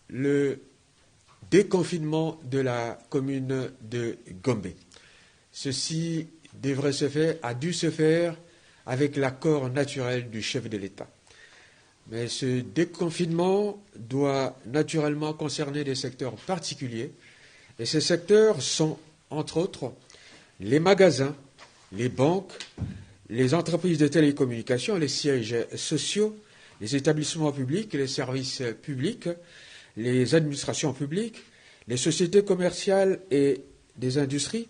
Le déconfinement de la commune de Gombe. Ceci a dû se faire avec l'accord naturel du chef de l'État. Mais ce déconfinement doit naturellement concerner des secteurs particuliers. Et ces secteurs sont, entre autres, les magasins, les banques, les entreprises de télécommunications, les sièges sociaux, les établissements publics, les services publics, les administrations publiques, les sociétés commerciales et des industries,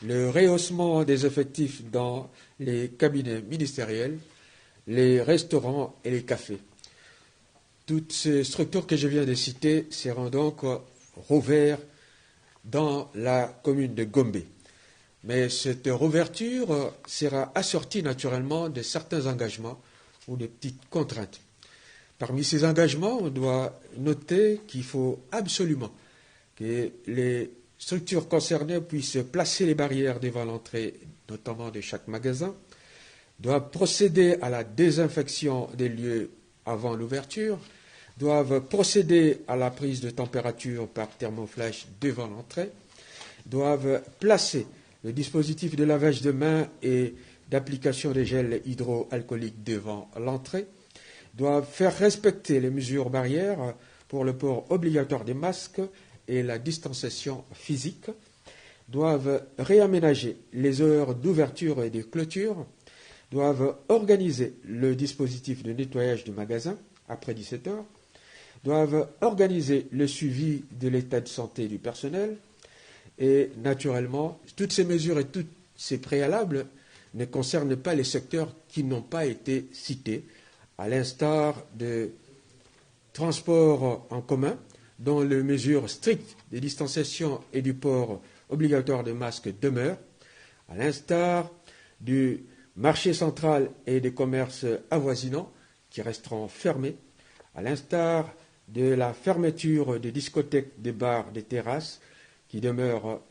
le rehaussement des effectifs dans les cabinets ministériels, les restaurants et les cafés. Toutes ces structures que je viens de citer seront donc rouvertes dans la commune de Gombe. Mais cette rouverture sera assortie naturellement de certains engagements ou de petites contraintes. Parmi ces engagements, on doit noter qu'il faut absolument que les structures concernées puissent placer les barrières devant l'entrée, notamment de chaque magasin, doivent procéder à la désinfection des lieux avant l'ouverture, doivent procéder à la prise de température par thermoflash devant l'entrée, doivent placer le dispositif de lavage de mains et d'application des gels hydroalcooliques devant l'entrée, doivent faire respecter les mesures barrières pour le port obligatoire des masques et la distanciation physique, doivent réaménager les heures d'ouverture et de clôture, doivent organiser le dispositif de nettoyage du magasin après 17 heures, doivent organiser le suivi de l'état de santé du personnel et naturellement, toutes ces mesures et tous ces préalables ne concernent pas les secteurs qui n'ont pas été cités, à l'instar de transports en commun, dont les mesures strictes de distanciation et du port obligatoire de masques demeurent, à l'instar du marché central et des commerces avoisinants qui resteront fermés, à l'instar de la fermeture des discothèques, des bars, des terrasses qui demeurent